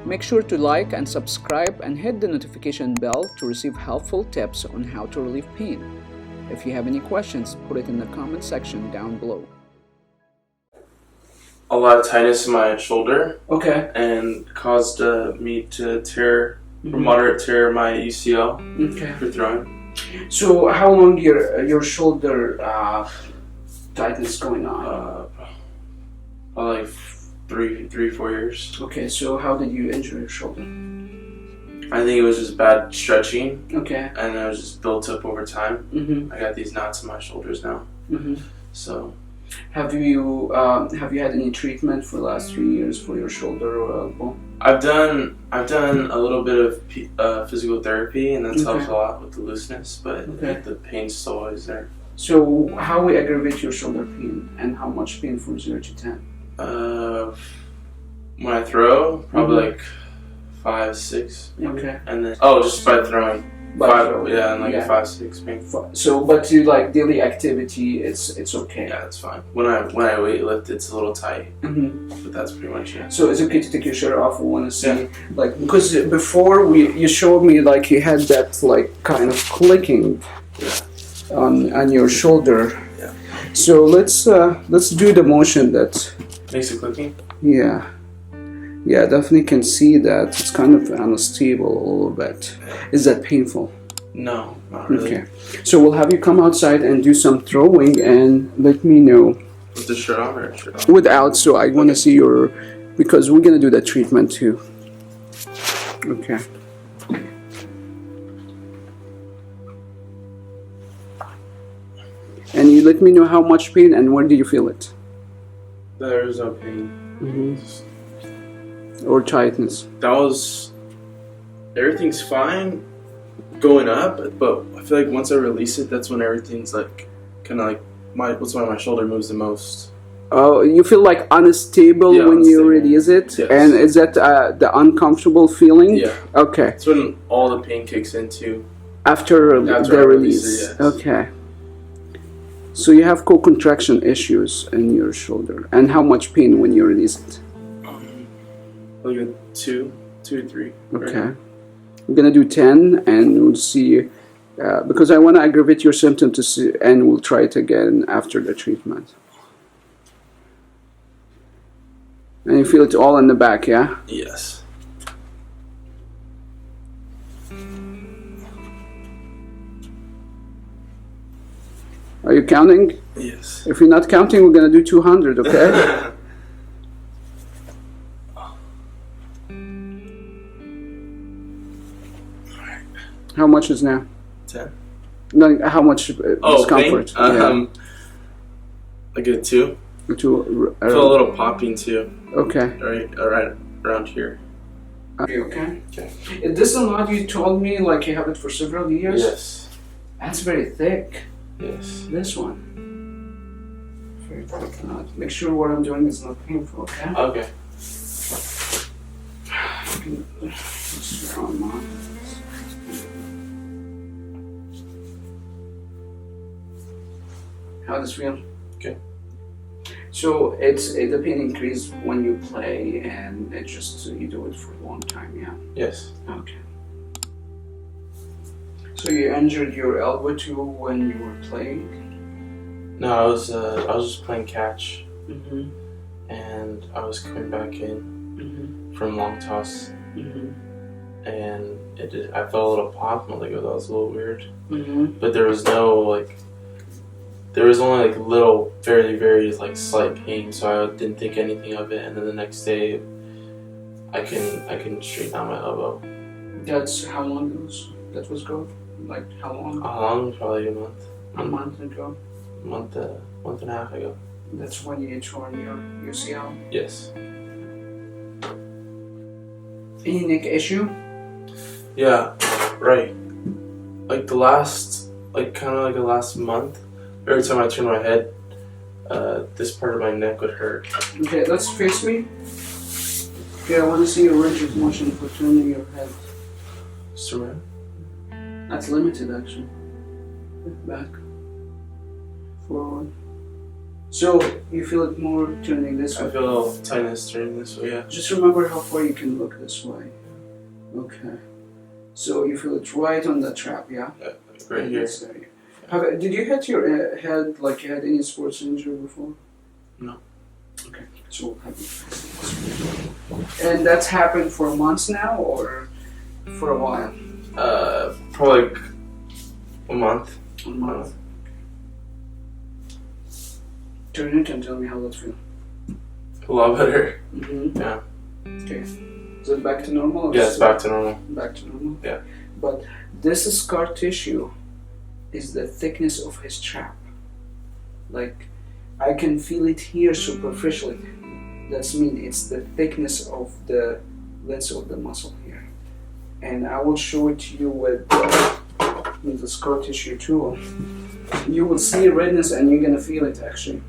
Make sure to like and subscribe and hit the notification bell to receive helpful tips on how to relieve pain. If you have any questions, put it in the comment section down below. A lot of tightness in my shoulder. Okay. And caused me to tear, or moderate tear my UCL for throwing. So how long your shoulder tightness going on? Like 4 years. Okay, so how did you injure your shoulder? I think it was just bad stretching. Okay. And it was just built up over time. I got these knots in my shoulders now. So. Have you had any treatment for the last 3 years for your shoulder or elbow? I've done a little bit of physical therapy, and that's helped a lot with the looseness, but the pain's still always there. So how we aggravate your shoulder pain, and how much pain from 0 to 10? When I throw, probably like 5, 6. Maybe. Okay. And then just by throwing. 5, yeah, and like a 5, 6 pain. So, but to like daily activity, it's okay. Yeah, it's fine. When I weight lift, it's a little tight, but that's pretty much it. So it's okay to take your shirt off. We want to see, like, because before you showed me like you had that like kind of clicking on your shoulder. Yeah. So let's do the motion that makes it clicking. Yeah. Yeah, definitely can see that. It's kind of unstable a little bit. Is that painful? No, not really. Okay. So we'll have you come outside and do some throwing and let me know. With the shirt on or shirt off? Without, so I want to see your, because we're going to do that treatment too. Okay. And you let me know how much pain and where do you feel it? There's no pain. Or tightness? Everything's fine going up, but I feel like once I release it, that's when everything's like, kind of like, that's why my shoulder moves the most. Oh, you feel like unstable when you release it? Yes. And is that the uncomfortable feeling? Yeah. Okay. That's when all the pain kicks into. After the release? It, yes. Okay. So you have co-contraction issues in your shoulder. And how much pain when you release it? Like a 2 to 3. Okay. Right. I'm gonna do 10 and we'll see, because I want to aggravate your symptom to see, and we'll try it again after the treatment. And you feel it all in the back, yeah? Yes. Are you counting? Yes. If you're not counting, we're gonna do 200, okay? How much is now? 10. No, how much discomfort? Pain? Like a 2. I feel a little popping too. Okay. Right around here. Okay. Okay. This knot you told me like you have it for several years? Yes. That's very thick. Yes. This one. Very thick knot. Make sure what I'm doing is not painful, okay? Okay. How does it feel? Okay. So the pain increase when you play, and it just you do it for a long time, yeah. Yes. Okay. So you injured your elbow too when you were playing? No, I was just playing catch, and I was coming back in from long toss, and I felt a little pop. I'm like, oh, that was a little weird, but there was no like. There was only like little, very, very like slight pain, so I didn't think anything of it. And then the next day, I can straighten out my elbow. That's how long that was ago? Like how long? How long? Probably a month. A month ago. Month and a half ago. That's when you torn your UCL. Yes. Any neck issue? Yeah, right. Like the last month. Every time I turn my head, this part of my neck would hurt. Okay, let's face me. Okay, I want to see your range of motion for turning your head. Surround? That's limited, actually. Back. Forward. So you feel it more turning this I way? feel a little tightness during this way, yeah. Just remember how far you can look this way. Okay. So you feel it right on the trap, yeah? Yeah, right here. This area. Did you hit your head like you had any sports injury before? No. Okay. So we'll have you. And that's happened for months now or for a while? Probably like a month. A month. Turn it and tell me how that feels. A lot better. Mm-hmm. Yeah. Okay. Is it back to normal? Or Yeah, it's still back to normal. Back to normal? Yeah. But this scar tissue is the thickness of his trap. Like, I can feel it here superficially. That's mean it's the thickness of the lens of the muscle here. And I will show it to you with the scar tissue tool. You will see redness and you're gonna feel it actually.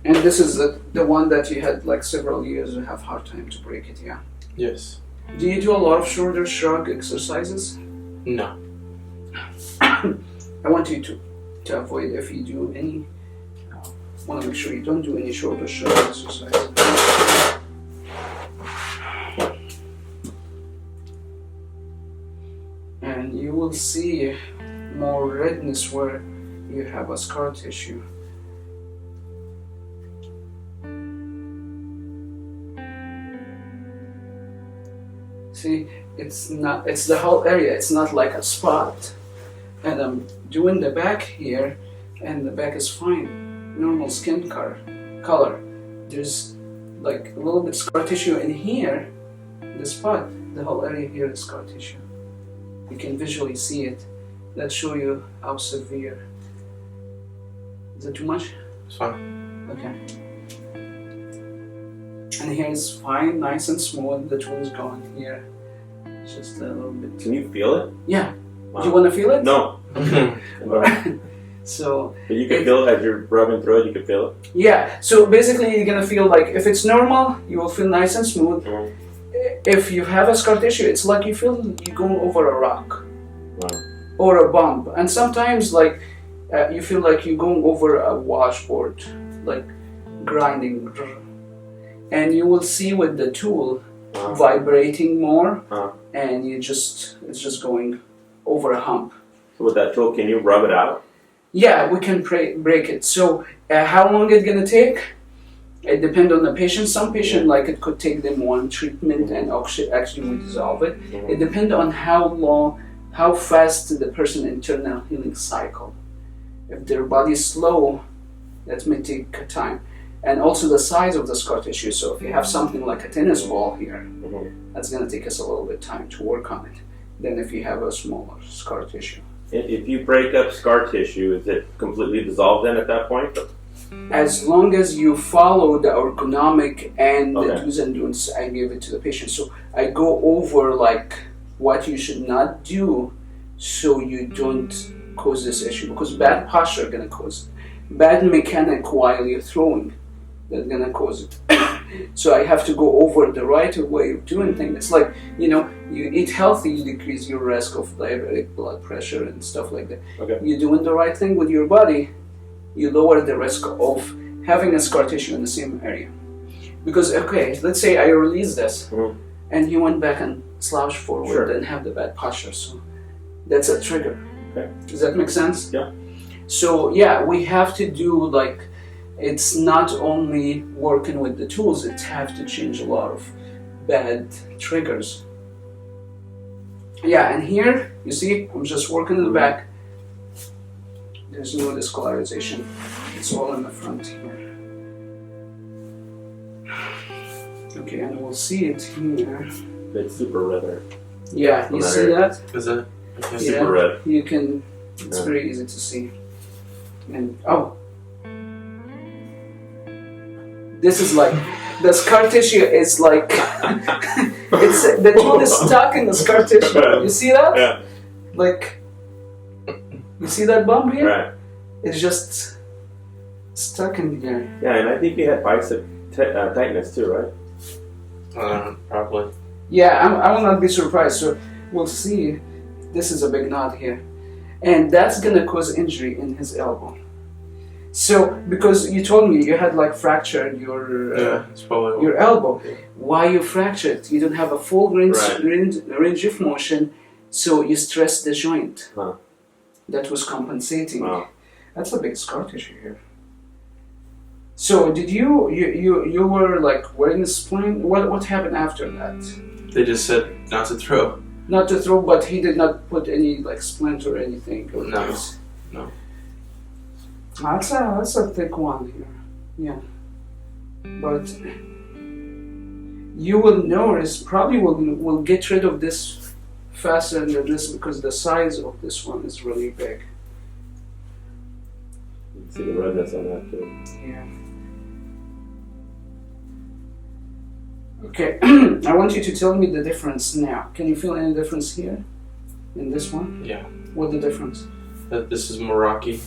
And this is the one that you had like several years and have hard time to break it, yeah? Yes. Do you do a lot of shoulder shrug exercises? No. I want you to avoid if you do any. Want to make sure you don't do any shoulder shrug exercises. And you will see more redness where you have a scar tissue. See, it's the whole area, it's not like a spot. And I'm doing the back here, and the back is fine. Normal skin color. There's like a little bit scar tissue in here, the spot, the whole area here is scar tissue. You can visually see it. That show you how severe. Is it too much? It's fine. Okay. And here is fine, nice and smooth. The tool is going here. It's just a little bit. Can you feel it? Yeah. Wow. Do you want to feel it? No. Alright. So. But you can feel it as you're rubbing through it. You can feel it. Yeah. So basically, you're gonna feel like if it's normal, you will feel nice and smooth. Mm-hmm. If you have a scar tissue, it's like you feel you're going over a rock. Wow. Or a bump. And sometimes, like you feel like you're going over a washboard, like grinding. And you will see with the tool vibrating more, and it's just going over a hump. So with that tool, can you rub it out? Yeah, we can break it. So how long it's gonna take? It depends on the patient. Some patient like it could take them one treatment and actually we dissolve it. Mm-hmm. It depends on how fast the person internal healing cycle. If their body is slow, that may take time. And also the size of the scar tissue. So if you have something like a tennis ball here, that's going to take us a little bit time to work on it. Than if you have a smaller scar tissue. If you break up scar tissue, is it completely dissolved then at that point? As long as you follow the ergonomic and the Okay. do's and don'ts, I give it to the patient. So I go over like what you should not do so you don't cause this issue. Because bad posture is going to cause it. Bad mechanic while you're throwing, that's going to cause it. So I have to go over the right way of doing things. It's like, you eat healthy, you decrease your risk of diabetic blood pressure and stuff like that. Okay. You're doing the right thing with your body, you lower the risk of having a scar tissue in the same area. Because, okay, let's say I release this, and you went back and slouched forward and have the bad posture. So that's a trigger. Okay. Does that make sense? Yeah. So, yeah, we have to do like, it's not only working with the tools, it have to change a lot of bad triggers. Yeah, and here, you see, I'm just working in the back. There's no discolorization. It's all in the front here. Okay, and we'll see it here. It's super red there. Yeah, you see that? Is it? Okay. Yeah, Super red. you can, it's Yeah. very easy to see. And, oh. This is like, the scar tissue is like, the tool is stuck in the scar tissue. You see that? Yeah. Like, you see that bump here? Right. It's just stuck in there. Yeah, and I think you had bicep tightness too, right? Probably. Yeah, I will not be surprised. So we'll see. This is a big knot here. And that's going to cause injury in his elbow. So, because you told me you had like fractured your it's probably your elbow. Why you fractured? You don't have a full range, Right. range of motion, so you stress the joint. Huh. That was compensating. Wow. That's a big scar tissue here. So did you were like wearing a splint? What happened after that? They just said not to throw. Not to throw, but he did not put any like splint or anything. Or No. things. No. That's a thick one here. Yeah. But you will notice, probably will get rid of this faster than this because the size of this one is really big. You can see the redness on that too. Yeah. Okay, I want you to tell me the difference now. Can you feel any difference here in this one? Yeah. What the difference? This is more rocky.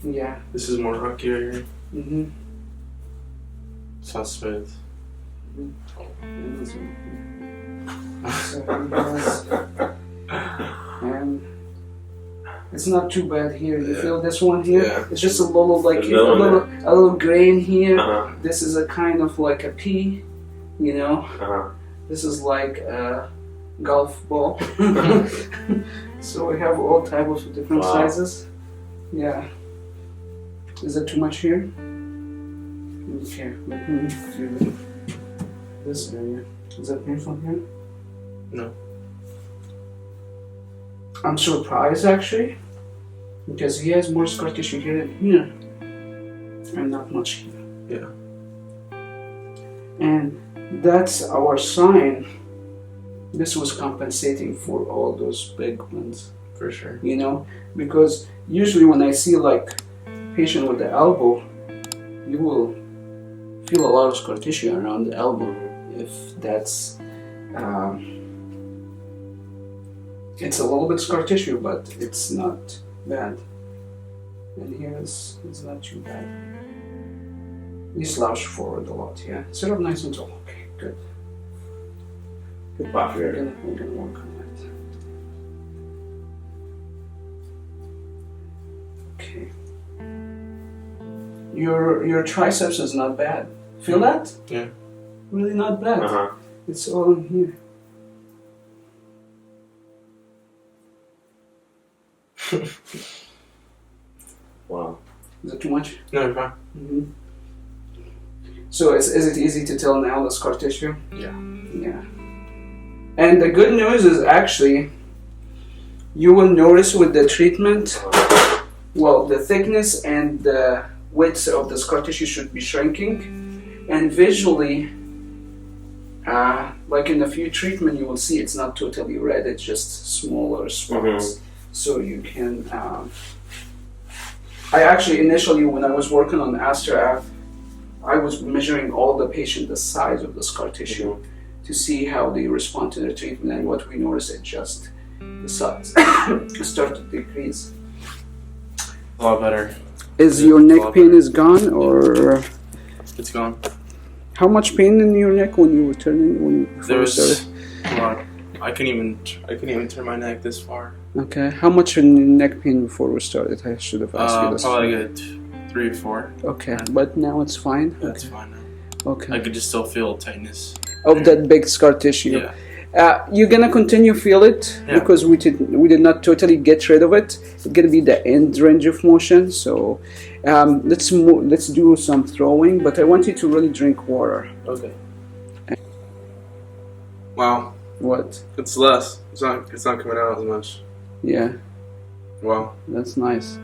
Yeah. This is more rocky right here. Mm-hmm. It's not smooth. And it's not too bad here. You Yeah. feel this one here? Yeah. It's just a little like There's no a little grain here. Uh-huh. This is a kind of like a pea, you know. Uh-huh. This is like a golf ball. So we have all types of different Wow. sizes. Yeah. Is that too much here? Okay. Let me do this area. Is that painful here? No. I'm surprised actually, because he has more scar tissue here and here, and not much here. Yeah. And that's our sign. This was compensating for all those big ones, For sure. you know, because usually when I see like patient with the elbow, you will feel a lot of scar tissue around the elbow if that's. It's a little bit scar tissue, but it's not bad. And here it's not too bad. You slouch forward a lot, yeah. Sit up nice and tall. Okay, good. Good posture. We're gonna work on that. Okay. Your triceps is not bad. Feel that? Yeah. Really not bad. Uh-huh. It's all in here. Wow. Is it too much? No, you're fine. Mm-hmm. So is it easy to tell now the scar tissue? Yeah. Yeah. And the good news is actually, you will notice with the treatment, well, the thickness and the width of the scar tissue should be shrinking. And visually, like in a few treatment, you will see it's not totally red, it's just smaller spots. So you can, I actually initially, when I was working on ASTR, I was measuring all the patient, the size of the scar tissue, to see how they respond to the treatment, and what we noticed, it just, the size start to decrease. A lot better. Is Yeah, your a neck lot pain better. is gone, or It's gone. how much pain in your neck when you were turning, before There you was started? a lot. I couldn't even turn my neck this far. Okay, how much in your neck pain before we started? I should have asked you this. Probably like a 3 or 4. Okay, but now it's fine? That's Okay. fine now. Okay. I could just still feel tightness. Of that big scar tissue. Yeah. You're gonna continue feel it, Yeah. because we did not totally get rid of it. It's gonna be the end range of motion. So let's do some throwing, but I want you to really drink water. Okay. Wow. What? It's less. It's not coming out as much. Yeah, Wow. that's nice.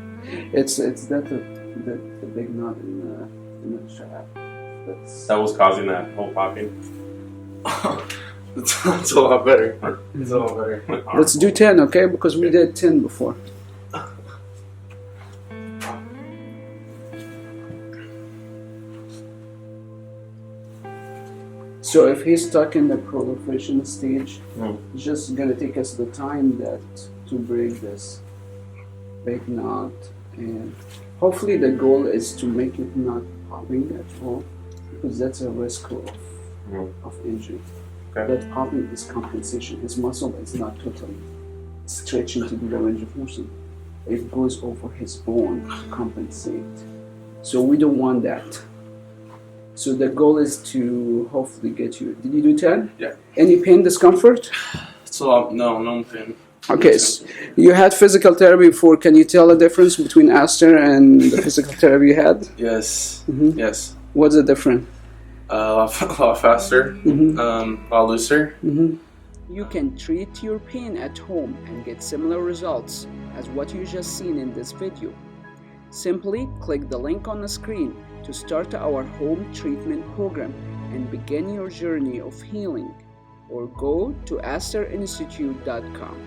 It's that the big knot in the strap. That was causing that whole popping. It's a lot better. It's a lot better. Let's do 10, okay? Because we did 10 before. So if he's stuck in the proliferation stage, it's just gonna take us the time to break this big knot, and hopefully the goal is to make it not popping at all, because that's a risk of injury. Okay. That popping is compensation. His muscle is not totally stretching to do the range of motion. It goes over his bone to compensate So we don't want that. So the goal is to hopefully get you. Did you do 10? Yeah. Any pain, discomfort? It's a lot. No pain. Okay, so you had physical therapy before. Can you tell the difference between ASTR and the physical therapy you had? Yes. Mm-hmm. Yes. What's the difference? A lot faster. Mm-hmm. A lot looser. Mm-hmm. You can treat your pain at home and get similar results as what you just seen in this video. Simply click the link on the screen to start our home treatment program and begin your journey of healing, or go to asterinstitute.com.